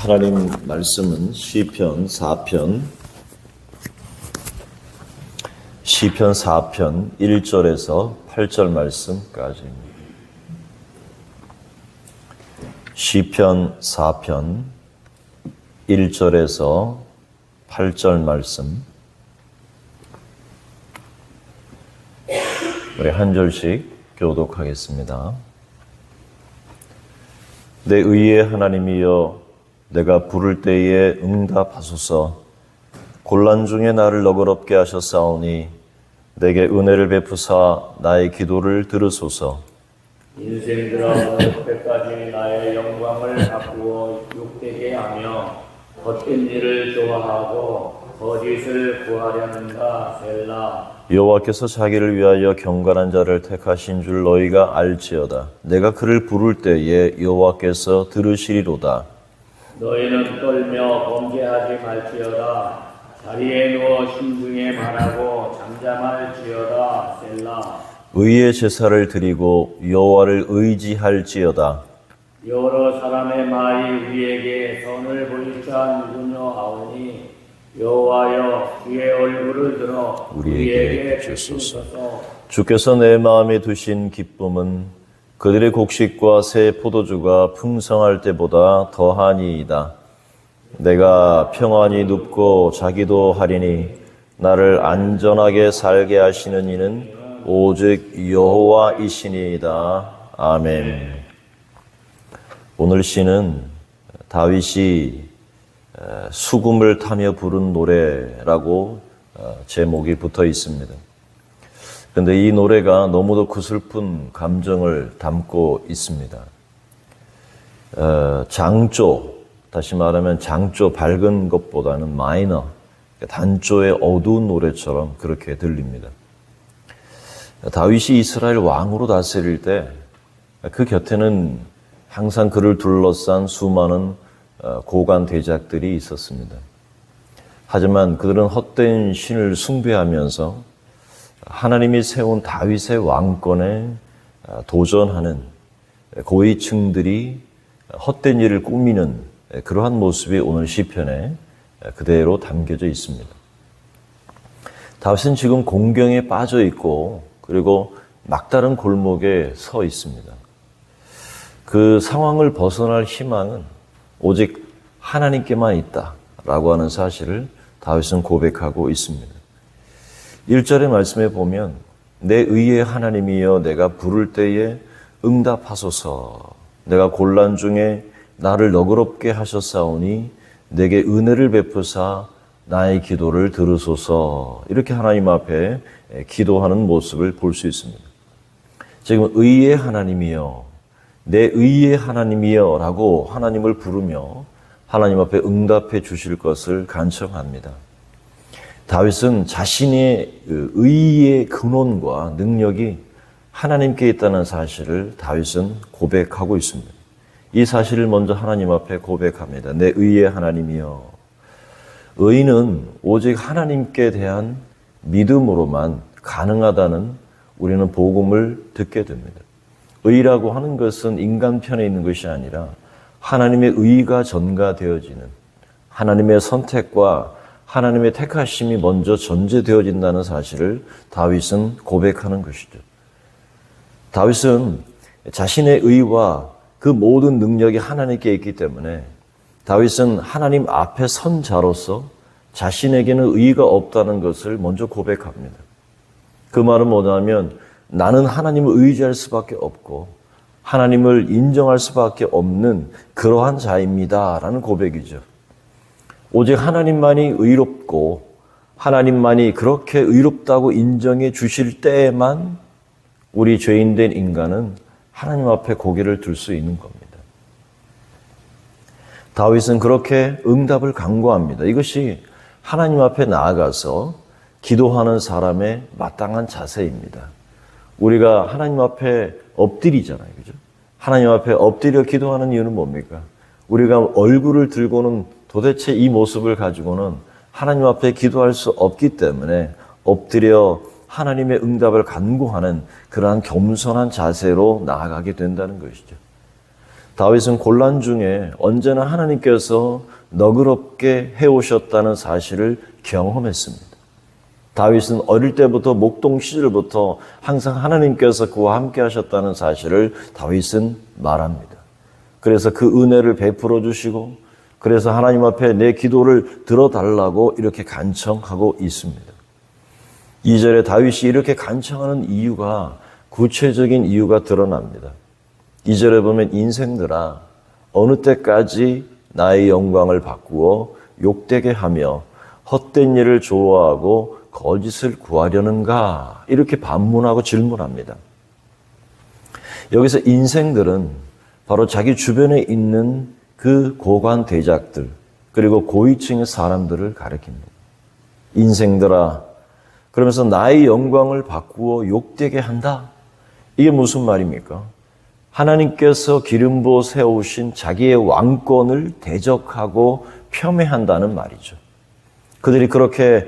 하나님 말씀은 시편 4편 1절에서 8절 말씀까지입니다. 시편 4편 1절에서 8절 말씀, 우리 한 절씩 교독하겠습니다. 내 의의 하나님이여, 내가 부를 때에 응답하소서. 곤란 중에 나를 너그럽게 하셨사오니 내게 은혜를 베푸사 나의 기도를 들으소서. 인생 들어 그때까지 나의 영광을 바꾸어 욕되게 하며 헛된 일을 좋아하고 거짓을 구하려는가. 셀라. 여호와께서 자기를 위하여 경건한 자를 택하신 줄 너희가 알지어다. 내가 그를 부를 때에 여호와께서 들으시리로다. 너희는 떨며 범죄하지 말지어다. 자리에 누워 심중에 말하고 잠잠할지어다. 셀라. 의의 제사를 드리고 여호와를 의지할지어다. 여러 사람의 말이 우리에게 선을 보일 자 누구냐 하오니 여호와여, 주의 얼굴을 들어 우리에게 주소서. 주께서 내 마음에 두신 기쁨은 그들의 곡식과 새 포도주가 풍성할 때보다 더하니이다. 내가 평안히 눕고 자기도 하리니 나를 안전하게 살게 하시는 이는 오직 여호와이시니이다. 아멘. 오늘 시는 다윗이 수금을 타며 부른 노래라고 제목이 붙어 있습니다. 그런데 이 노래가 너무도 구슬픈 감정을 담고 있습니다. 장조, 다시 말하면 장조 밝은 것보다는 마이너, 단조의 어두운 노래처럼 그렇게 들립니다. 다윗이 이스라엘 왕으로 다스릴 때 그 곁에는 항상 그를 둘러싼 수많은 고관 대작들이 있었습니다. 하지만 그들은 헛된 신을 숭배하면서 하나님이 세운 다윗의 왕권에 도전하는 고위층들이 헛된 일을 꾸미는 그러한 모습이 오늘 시편에 그대로 담겨져 있습니다. 다윗은 지금 공경에 빠져 있고 그리고 막다른 골목에 서 있습니다. 그 상황을 벗어날 희망은 오직 하나님께만 있다라고 하는 사실을 다윗은 고백하고 있습니다. 1절의 말씀에 보면 내 의의 하나님이여, 내가 부를 때에 응답하소서. 내가 곤란 중에 나를 너그럽게 하셨사오니 내게 은혜를 베푸사 나의 기도를 들으소서. 이렇게 하나님 앞에 기도하는 모습을 볼 수 있습니다. 지금 의의 하나님이여, 내 의의 하나님이여 라고 하나님을 부르며 하나님 앞에 응답해 주실 것을 간청합니다. 다윗은 자신의 의의 근원과 능력이 하나님께 있다는 사실을 다윗은 고백하고 있습니다. 이 사실을 먼저 하나님 앞에 고백합니다. 내 의의 하나님이여. 의는 오직 하나님께 대한 믿음으로만 가능하다는 우리는 복음을 듣게 됩니다. 의라고 하는 것은 인간 편에 있는 것이 아니라 하나님의 의가 전가되어지는, 하나님의 선택과 하나님의 택하심이 먼저 전제되어진다는 사실을 다윗은 고백하는 것이죠. 다윗은 자신의 의와 그 모든 능력이 하나님께 있기 때문에 다윗은 하나님 앞에 선 자로서 자신에게는 의가 없다는 것을 먼저 고백합니다. 그 말은 뭐냐면 나는 하나님을 의지할 수밖에 없고 하나님을 인정할 수밖에 없는 그러한 자입니다 라는 고백이죠. 오직 하나님만이 의롭고 하나님만이 그렇게 의롭다고 인정해 주실 때에만 우리 죄인된 인간은 하나님 앞에 고개를 들 수 있는 겁니다. 다윗은 그렇게 응답을 간구합니다. 이것이 하나님 앞에 나아가서 기도하는 사람의 마땅한 자세입니다. 우리가 하나님 앞에 엎드리잖아요. 그죠? 하나님 앞에 엎드려 기도하는 이유는 뭡니까? 우리가 얼굴을 들고는 도대체 이 모습을 가지고는 하나님 앞에 기도할 수 없기 때문에 엎드려 하나님의 응답을 간구하는 그러한 겸손한 자세로 나아가게 된다는 것이죠. 다윗은 곤란 중에 언제나 하나님께서 너그럽게 해오셨다는 사실을 경험했습니다. 다윗은 어릴 때부터 목동 시절부터 항상 하나님께서 그와 함께 하셨다는 사실을 다윗은 말합니다. 그래서 그 은혜를 베풀어 주시고 그래서 하나님 앞에 내 기도를 들어달라고 이렇게 간청하고 있습니다. 2절에 다윗이 이렇게 간청하는 이유가 구체적인 이유가 드러납니다. 2절에 보면 인생들아 어느 때까지 나의 영광을 바꾸어 욕되게 하며 헛된 일을 좋아하고 거짓을 구하려는가 이렇게 반문하고 질문합니다. 여기서 인생들은 바로 자기 주변에 있는 그 고관 대작들 그리고 고위층의 사람들을 가리킵니다. 인생들아 그러면서 나의 영광을 바꾸어 욕되게 한다. 이게 무슨 말입니까? 하나님께서 기름 부어 세우신 자기의 왕권을 대적하고 폄훼한다는 말이죠. 그들이 그렇게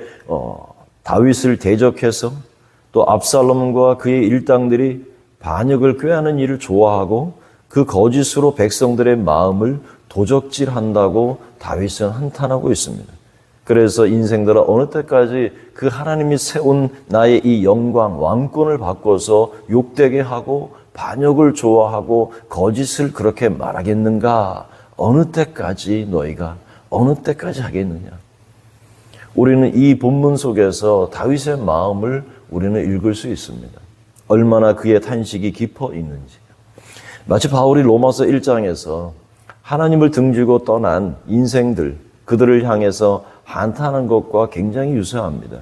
다윗을 대적해서 또 압살롬과 그의 일당들이 반역을 꾀하는 일을 좋아하고 그 거짓으로 백성들의 마음을 도적질한다고 다윗은 한탄하고 있습니다. 그래서 인생들아 어느 때까지 그 하나님이 세운 나의 이 영광, 왕권을 바꿔서 욕되게 하고 반역을 좋아하고 거짓을 그렇게 말하겠는가? 어느 때까지 너희가 어느 때까지 하겠느냐? 우리는 이 본문 속에서 다윗의 마음을 우리는 읽을 수 있습니다. 얼마나 그의 탄식이 깊어 있는지. 마치 바울이 로마서 1장에서 하나님을 등지고 떠난 인생들, 그들을 향해서 한탄한 것과 굉장히 유사합니다.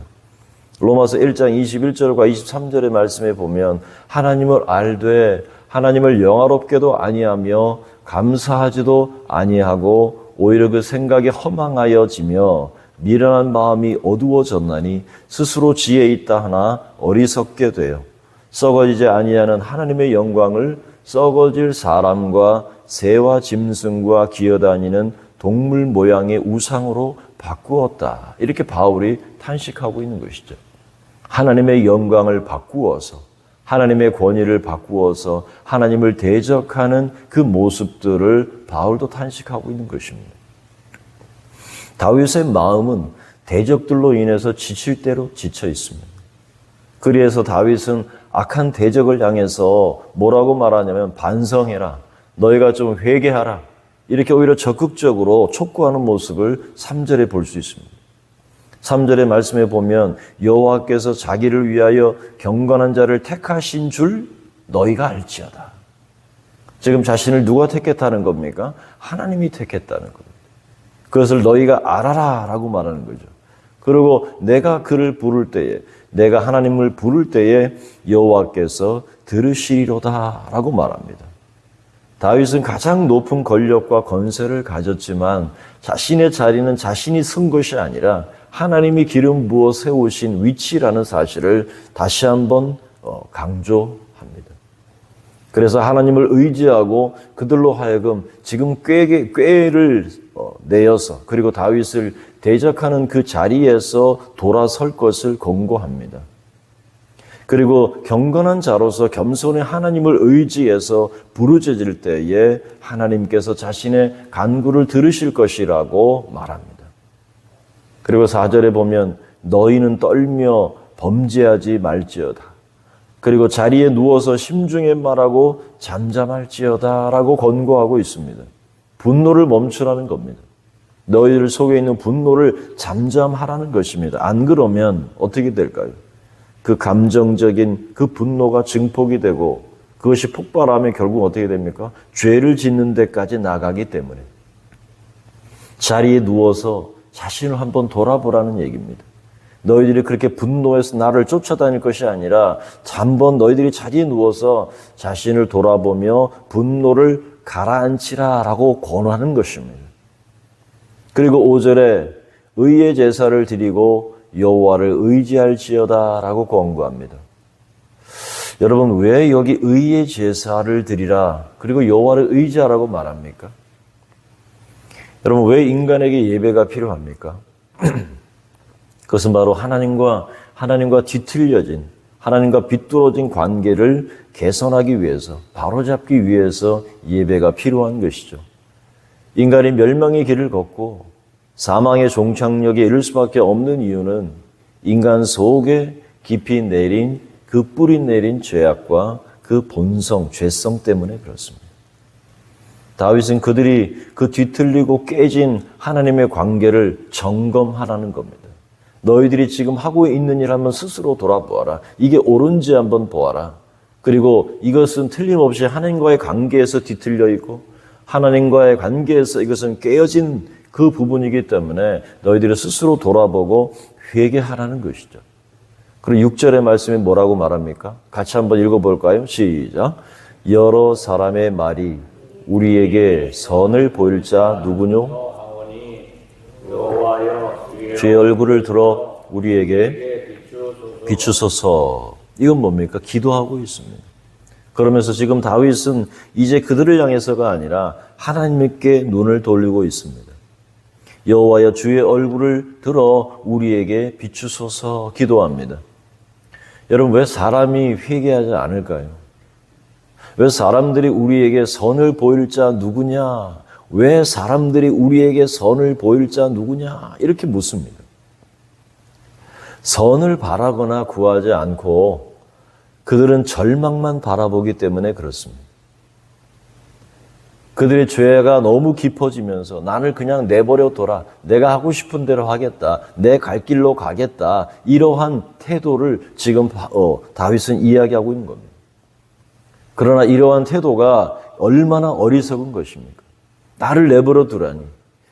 로마서 1장 21절과 23절의 말씀에 보면 하나님을 알되 하나님을 영화롭게도 아니하며 감사하지도 아니하고 오히려 그 생각에 허망하여지며 미련한 마음이 어두워졌나니 스스로 지혜 있다 하나 어리석게 되어 썩어지지 아니하는 하나님의 영광을 썩어질 사람과 새와 짐승과 기어다니는 동물 모양의 우상으로 바꾸었다. 이렇게 바울이 탄식하고 있는 것이죠. 하나님의 영광을 바꾸어서 하나님의 권위를 바꾸어서 하나님을 대적하는 그 모습들을 바울도 탄식하고 있는 것입니다. 다윗의 마음은 대적들로 인해서 지칠 대로 지쳐 있습니다. 그래서 다윗은 악한 대적을 향해서 뭐라고 말하냐면 반성해라. 너희가 좀 회개하라. 이렇게 오히려 적극적으로 촉구하는 모습을 3절에 볼 수 있습니다. 3절의 말씀에 보면 여호와께서 자기를 위하여 경건한 자를 택하신 줄 너희가 알지어다. 지금 자신을 누가 택했다는 겁니까? 하나님이 택했다는 겁니다. 그것을 너희가 알아라 라고 말하는 거죠. 그리고 내가 그를 부를 때에 내가 하나님을 부를 때에 여호와께서 들으시리로다 라고 말합니다. 다윗은 가장 높은 권력과 권세를 가졌지만 자신의 자리는 자신이 쓴 것이 아니라 하나님이 기름 부어 세우신 위치라는 사실을 다시 한번 강조합니다. 그래서 하나님을 의지하고 그들로 하여금 지금 꾀를 내어서 그리고 다윗을 대적하는 그 자리에서 돌아설 것을 권고합니다. 그리고 경건한 자로서 겸손히 하나님을 의지해서 부르짖을 때에 하나님께서 자신의 간구를 들으실 것이라고 말합니다. 그리고 4절에 보면 너희는 떨며 범죄하지 말지어다. 그리고 자리에 누워서 심중에 말하고 잠잠할지어다 라고 권고하고 있습니다. 분노를 멈추라는 겁니다. 너희들 속에 있는 분노를 잠잠하라는 것입니다. 안 그러면 어떻게 될까요? 그 감정적인 그 분노가 증폭이 되고 그것이 폭발하면 결국 어떻게 됩니까? 죄를 짓는 데까지 나가기 때문에 자리에 누워서 자신을 한번 돌아보라는 얘기입니다. 너희들이 그렇게 분노해서 나를 쫓아다닐 것이 아니라 한번 너희들이 자리에 누워서 자신을 돌아보며 분노를 가라앉히라라고 권하는 것입니다. 그리고 5절에 의의 제사를 드리고 여호와를 의지할지어다라고 권고합니다. 여러분 왜 여기 의의 제사를 드리라 그리고 여호와를 의지하라고 말합니까? 여러분 왜 인간에게 예배가 필요합니까? 그것은 바로 하나님과 뒤틀려진 하나님과 비뚤어진 관계를 개선하기 위해서, 바로잡기 위해서 예배가 필요한 것이죠. 인간이 멸망의 길을 걷고 사망의 종착역에 이를 수밖에 없는 이유는 인간 속에 깊이 내린 그 뿌리 내린 죄악과 그 본성, 죄성 때문에 그렇습니다. 다윗은 그들이 그 뒤틀리고 깨진 하나님의 관계를 점검하라는 겁니다. 너희들이 지금 하고 있는 일 한번 스스로 돌아보아라. 이게 옳은지 한번 보아라. 그리고 이것은 틀림없이 하나님과의 관계에서 뒤틀려 있고 하나님과의 관계에서 이것은 깨어진 그 부분이기 때문에 너희들이 스스로 돌아보고 회개하라는 것이죠. 그리고 6절의 말씀이 뭐라고 말합니까? 같이 한번 읽어볼까요? 시작. 여러 사람의 말이 우리에게 선을 보일 자 누구뇨? 주의 얼굴을 들어 우리에게 비추소서. 이건 뭡니까? 기도하고 있습니다. 그러면서 지금 다윗은 이제 그들을 향해서가 아니라 하나님께 눈을 돌리고 있습니다. 여호와여 주의 얼굴을 들어 우리에게 비추소서 기도합니다. 여러분 왜 사람이 회개하지 않을까요? 왜 사람들이 우리에게 선을 보일 자 누구냐? 왜 사람들이 우리에게 선을 보일 자 누구냐? 이렇게 묻습니다. 선을 바라거나 구하지 않고 그들은 절망만 바라보기 때문에 그렇습니다. 그들의 죄가 너무 깊어지면서 나를 그냥 내버려 둬라. 내가 하고 싶은 대로 하겠다. 내 갈 길로 가겠다. 이러한 태도를 지금 다윗은 이야기하고 있는 겁니다. 그러나 이러한 태도가 얼마나 어리석은 것입니까? 나를 내버려 두라니.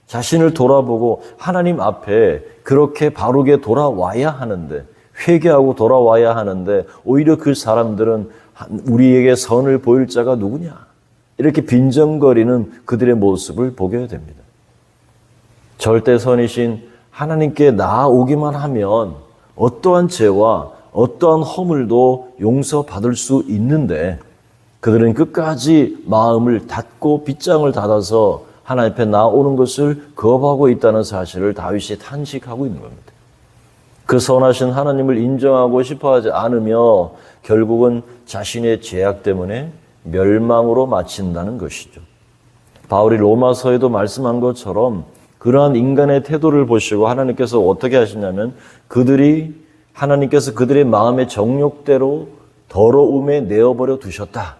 자신을 돌아보고 하나님 앞에 그렇게 바르게 돌아와야 하는데, 회개하고 돌아와야 하는데 오히려 그 사람들은 우리에게 선을 보일 자가 누구냐? 이렇게 빈정거리는 그들의 모습을 보게 됩니다. 절대 선이신 하나님께 나아오기만 하면 어떠한 죄와 어떠한 허물도 용서받을 수 있는데 그들은 끝까지 마음을 닫고 빗장을 닫아서 하나님 앞에 나오는 것을 거부하고 있다는 사실을 다윗이 탄식하고 있는 겁니다. 그 선하신 하나님을 인정하고 싶어하지 않으며 결국은 자신의 죄악 때문에 멸망으로 마친다는 것이죠. 바울이 로마서에도 말씀한 것처럼 그러한 인간의 태도를 보시고 하나님께서 어떻게 하시냐면 하나님께서 그들의 마음의 정욕대로 더러움에 내어버려 두셨다.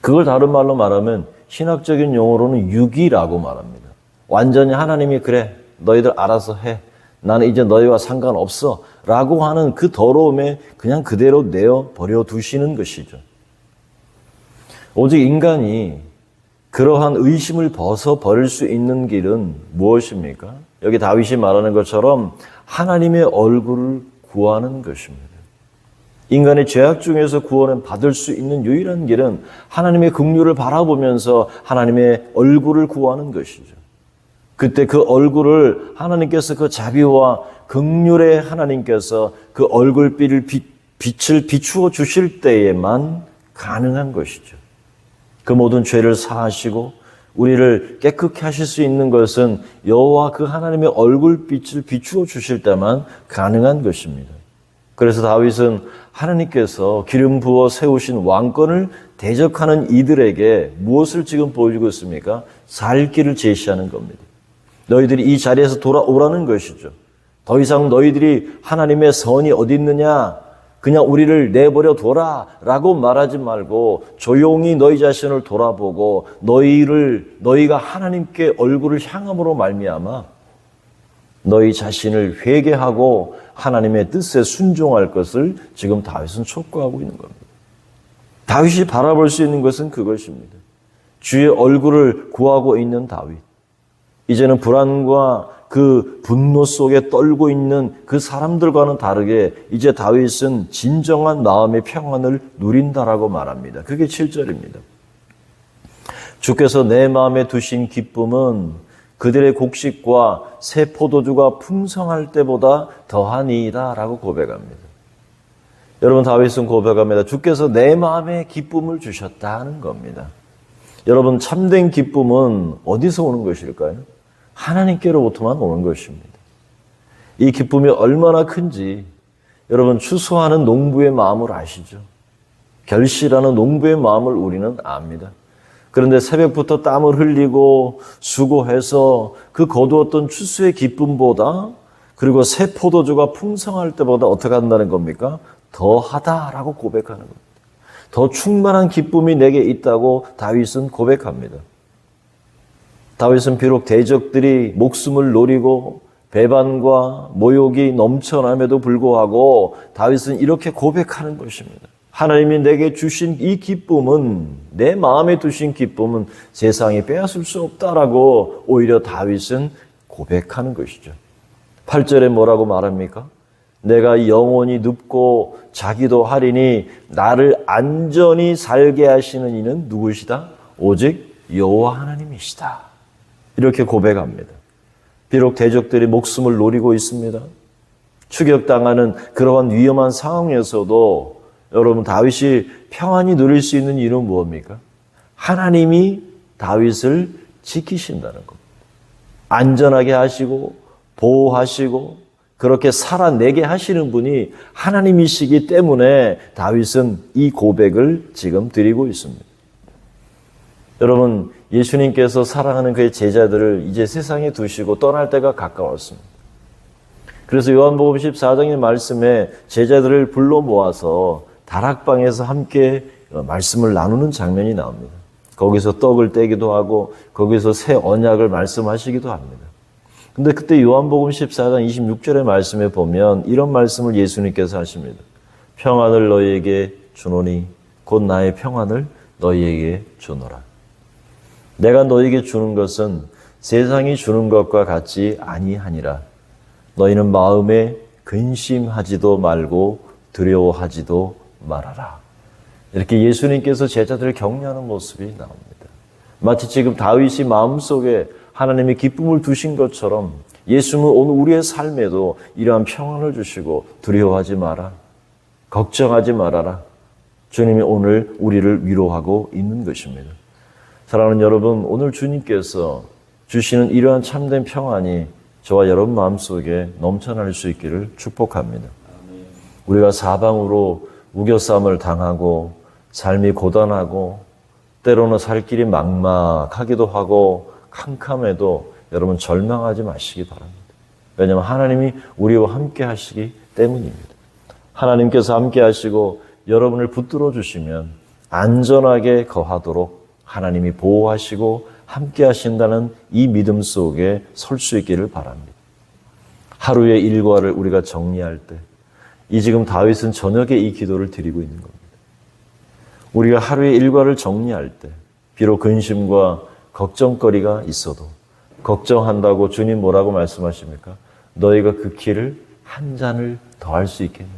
그걸 다른 말로 말하면 신학적인 용어로는 유기라고 말합니다. 완전히 하나님이 그래 너희들 알아서 해. 나는 이제 너희와 상관없어 라고 하는 그 더러움에 그냥 그대로 내어버려 두시는 것이죠. 오직 인간이 그러한 의심을 벗어버릴 수 있는 길은 무엇입니까? 여기 다윗이 말하는 것처럼 하나님의 얼굴을 구하는 것입니다. 인간의 죄악 중에서 구원을 받을 수 있는 유일한 길은 하나님의 긍휼을 바라보면서 하나님의 얼굴을 구하는 것이죠. 그때 그 얼굴을 하나님께서 그 자비와 긍휼의 하나님께서 그 얼굴빛을 빛을 비추어 주실 때에만 가능한 것이죠. 그 모든 죄를 사하시고 우리를 깨끗게 하실 수 있는 것은 여호와 그 하나님의 얼굴빛을 비추어 주실 때만 가능한 것입니다. 그래서 다윗은 하나님께서 기름 부어 세우신 왕권을 대적하는 이들에게 무엇을 지금 보여주고 있습니까? 살 길을 제시하는 겁니다. 너희들이 이 자리에서 돌아오라는 것이죠. 더 이상 너희들이 하나님의 선이 어디 있느냐? 그냥 우리를 내버려 둬라 라고 말하지 말고 조용히 너희 자신을 돌아보고 너희가 하나님께 얼굴을 향함으로 말미암아 너희 자신을 회개하고 하나님의 뜻에 순종할 것을 지금 다윗은 촉구하고 있는 겁니다. 다윗이 바라볼 수 있는 것은 그것입니다. 주의 얼굴을 구하고 있는 다윗. 이제는 불안과 그 분노 속에 떨고 있는 그 사람들과는 다르게 이제 다윗은 진정한 마음의 평안을 누린다라고 말합니다. 그게 7절입니다. 주께서 내 마음에 두신 기쁨은 그들의 곡식과 새 포도주가 풍성할 때보다 더하니이다 라고 고백합니다. 여러분 다윗은 고백합니다. 주께서 내 마음에 기쁨을 주셨다는 겁니다. 여러분 참된 기쁨은 어디서 오는 것일까요? 하나님께로부터만 오는 것입니다. 이 기쁨이 얼마나 큰지 여러분, 추수하는 농부의 마음을 아시죠? 결실하는 농부의 마음을 우리는 압니다. 그런데 새벽부터 땀을 흘리고 수고해서 그 거두었던 추수의 기쁨보다, 그리고 새 포도주가 풍성할 때보다 어떻게 한다는 겁니까? 더하다라고 고백하는 겁니다. 더 충만한 기쁨이 내게 있다고 다윗은 고백합니다. 다윗은 비록 대적들이 목숨을 노리고 배반과 모욕이 넘쳐남에도 불구하고 다윗은 이렇게 고백하는 것입니다. 하나님이 내게 주신 이 기쁨은, 내 마음에 두신 기쁨은 세상이 빼앗을 수 없다라고 오히려 다윗은 고백하는 것이죠. 8절에 뭐라고 말합니까? 내가 영원히 눕고 자기도 하리니 나를 안전히 살게 하시는 이는 누구시다? 오직 여호와 하나님이시다. 이렇게 고백합니다. 비록 대적들이 목숨을 노리고 있습니다. 추격당하는 그러한 위험한 상황에서도 여러분, 다윗이 평안히 누릴 수 있는 이유는 무엇입니까? 하나님이 다윗을 지키신다는 겁니다. 안전하게 하시고 보호하시고 그렇게 살아내게 하시는 분이 하나님이시기 때문에 다윗은 이 고백을 지금 드리고 있습니다. 여러분, 예수님께서 사랑하는 그의 제자들을 이제 세상에 두시고 떠날 때가 가까웠습니다. 그래서 요한복음 14장의 말씀에 제자들을 불러 모아서 다락방에서 함께 말씀을 나누는 장면이 나옵니다. 거기서 떡을 떼기도 하고 거기서 새 언약을 말씀하시기도 합니다. 근데 그때 요한복음 14장 26절의 말씀에 보면 이런 말씀을 예수님께서 하십니다. 평안을 너희에게 주노니 곧 나의 평안을 너희에게 주노라. 내가 너희에게 주는 것은 세상이 주는 것과 같지 아니하니라. 너희는 마음에 근심하지도 말고 두려워하지도 말아라. 이렇게 예수님께서 제자들을 격려하는 모습이 나옵니다. 마치 지금 다윗이 마음속에 하나님의 기쁨을 두신 것처럼 예수는 오늘 우리의 삶에도 이러한 평안을 주시고 두려워하지 마라. 걱정하지 말아라. 주님이 오늘 우리를 위로하고 있는 것입니다. 사랑하는 여러분, 오늘 주님께서 주시는 이러한 참된 평안이 저와 여러분 마음속에 넘쳐날 수 있기를 축복합니다. 우리가 사방으로 우겨싸움을 당하고 삶이 고단하고 때로는 살 길이 막막하기도 하고 캄캄해도 여러분 절망하지 마시기 바랍니다. 왜냐하면 하나님이 우리와 함께 하시기 때문입니다. 하나님께서 함께 하시고 여러분을 붙들어 주시면 안전하게 거하도록 하나님이 보호하시고 함께 하신다는 이 믿음 속에 설 수 있기를 바랍니다. 하루의 일과를 우리가 정리할 때 이 지금 다윗은 저녁에 이 기도를 드리고 있는 겁니다. 우리가 하루의 일과를 정리할 때 비록 근심과 걱정거리가 있어도 걱정한다고 주님 뭐라고 말씀하십니까? 너희가 그 길을 한 잔을 더 할 수 있겠느냐?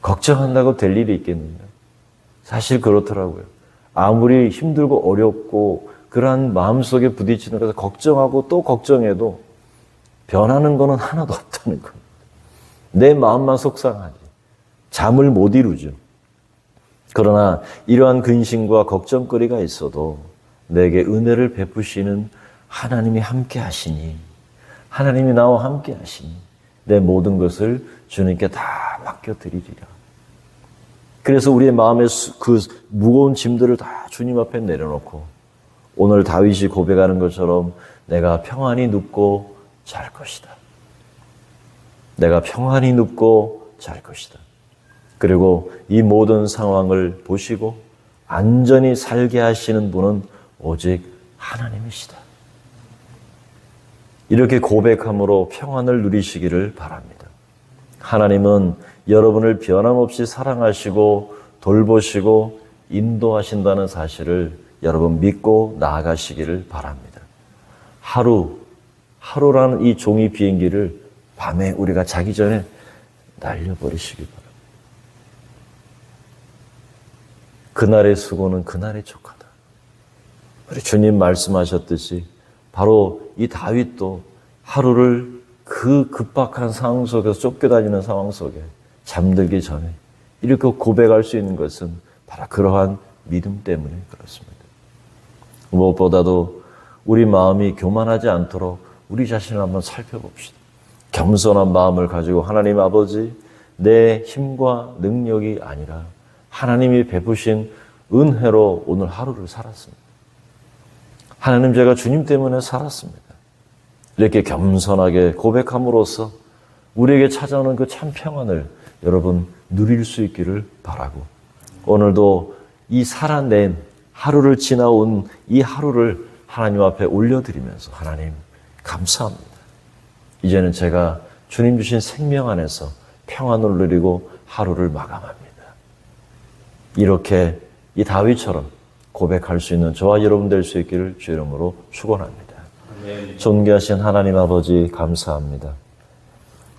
걱정한다고 될 일이 있겠느냐? 사실 그렇더라고요. 아무리 힘들고 어렵고 그러한 마음속에 부딪히는 것을 걱정하고 또 걱정해도 변하는 거는 하나도 없다는 겁니다. 내 마음만 속상하지. 잠을 못 이루죠. 그러나 이러한 근심과 걱정거리가 있어도 내게 은혜를 베푸시는 하나님이 함께 하시니, 하나님이 나와 함께 하시니 내 모든 것을 주님께 다 맡겨드리리라. 그래서 우리의 마음의 그 무거운 짐들을 다 주님 앞에 내려놓고 오늘 다윗이 고백하는 것처럼 내가 평안히 눕고 잘 것이다. 내가 평안히 눕고 잘 것이다. 그리고 이 모든 상황을 보시고 안전히 살게 하시는 분은 오직 하나님이시다. 이렇게 고백함으로 평안을 누리시기를 바랍니다. 하나님은 여러분을 변함없이 사랑하시고 돌보시고 인도하신다는 사실을 여러분 믿고 나아가시기를 바랍니다. 하루라는 이 종이 비행기를 밤에 우리가 자기 전에 날려버리시기 바랍니다. 그날의 수고는 그날의 족하다. 우리 주님 말씀하셨듯이 바로 이 다윗도 하루를 그 급박한 상황 속에서 쫓겨다니는 상황 속에 잠들기 전에 이렇게 고백할 수 있는 것은 바로 그러한 믿음 때문에 그렇습니다. 무엇보다도 우리 마음이 교만하지 않도록 우리 자신을 한번 살펴봅시다. 겸손한 마음을 가지고 하나님 아버지, 내 힘과 능력이 아니라 하나님이 베푸신 은혜로 오늘 하루를 살았습니다. 하나님, 제가 주님 때문에 살았습니다. 이렇게 겸손하게 고백함으로써 우리에게 찾아오는 그 참 평안을 여러분 누릴 수 있기를 바라고, 오늘도 이 살아낸 하루를 지나온 이 하루를 하나님 앞에 올려드리면서 하나님 감사합니다. 이제는 제가 주님 주신 생명 안에서 평안을 누리고 하루를 마감합니다. 이렇게 이 다윗처럼 고백할 수 있는 저와 여러분 될 수 있기를 주 이름으로 축원합니다. 존귀하신 하나님 아버지, 감사합니다.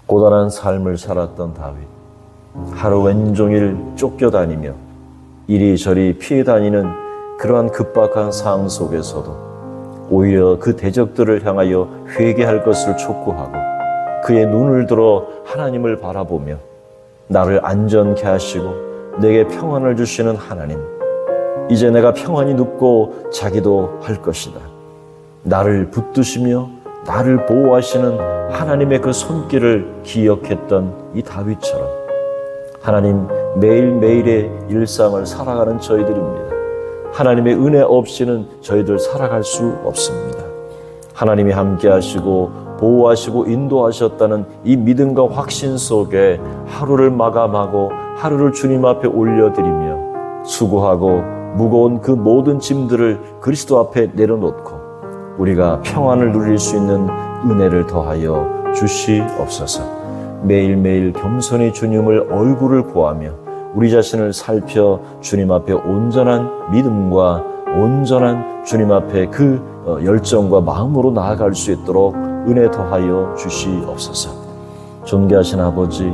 고단한 삶을 살았던 다윗, 하루 왼종일 쫓겨다니며 이리저리 피해 다니는 그러한 급박한 상황 속에서도 오히려 그 대적들을 향하여 회개할 것을 촉구하고 그의 눈을 들어 하나님을 바라보며 나를 안전케 하시고 내게 평안을 주시는 하나님, 이제 내가 평안히 눕고 자기도 할 것이다. 나를 붙드시며 나를 보호하시는 하나님의 그 손길을 기억했던 이 다윗처럼 하나님, 매일매일의 일상을 살아가는 저희들입니다. 하나님의 은혜 없이는 저희들 살아갈 수 없습니다. 하나님이 함께 하시고 보호하시고 인도하셨다는 이 믿음과 확신 속에 하루를 마감하고 하루를 주님 앞에 올려드리며 수고하고 무거운 그 모든 짐들을 그리스도 앞에 내려놓고 우리가 평안을 누릴 수 있는 은혜를 더하여 주시옵소서. 매일매일 겸손히 주님을 얼굴을 보하며 우리 자신을 살펴 주님 앞에 온전한 믿음과 온전한 주님 앞에 그 열정과 마음으로 나아갈 수 있도록 은혜 더하여 주시옵소서. 존귀하신 아버지,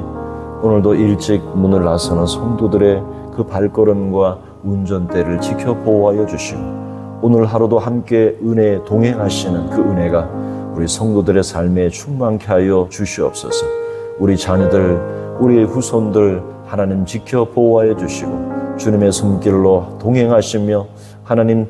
오늘도 일찍 문을 나서는 성도들의 그 발걸음과 운전대를 지켜 보호하여 주시고 오늘 하루도 함께 은혜 동행하시는 그 은혜가 우리 성도들의 삶에 충만케 하여 주시옵소서. 우리 자녀들, 우리의 후손들 하나님 지켜 보호하여 주시고 주님의 손길로 동행하시며 하나님,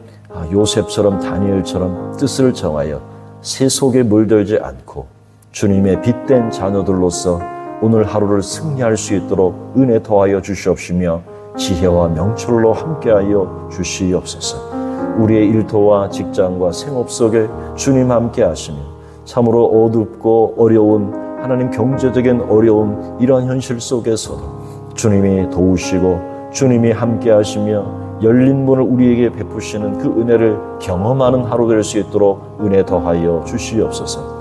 요셉처럼 다니엘처럼 뜻을 정하여 새 속에 물들지 않고 주님의 빛된 자녀들로서 오늘 하루를 승리할 수 있도록 은혜 더하여 주시옵시며 지혜와 명철로 함께하여 주시옵소서. 우리의 일터와 직장과 생업 속에 주님 함께 하시며 참으로 어둡고 어려운 하나님 경제적인 어려움 이러한 현실 속에서도 주님이 도우시고 주님이 함께 하시며 열린 문을 우리에게 베푸시는 그 은혜를 경험하는 하루 될 수 있도록 은혜 더하여 주시옵소서.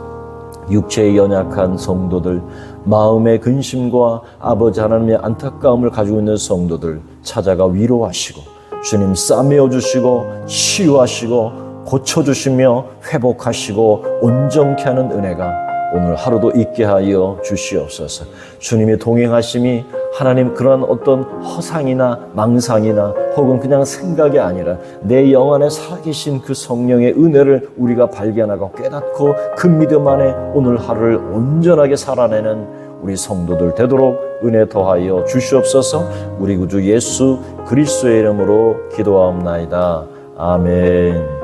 육체의 연약한 성도들, 마음의 근심과 아버지 하나님의 안타까움을 가지고 있는 성도들 찾아가 위로하시고 주님 싸매어 주시고 치유하시고 고쳐주시며 회복하시고 온전케 하는 은혜가 오늘 하루도 있게 하여 주시옵소서. 주님의 동행하심이 하나님 그런 어떤 허상이나 망상이나 혹은 그냥 생각이 아니라 내 영 안에 살아계신 그 성령의 은혜를 우리가 발견하고 깨닫고 그 믿음 안에 오늘 하루를 온전하게 살아내는 우리 성도들 되도록 은혜 더하여 주시옵소서. 우리 구주 예수 그리스도의 이름으로 기도하옵나이다. 아멘.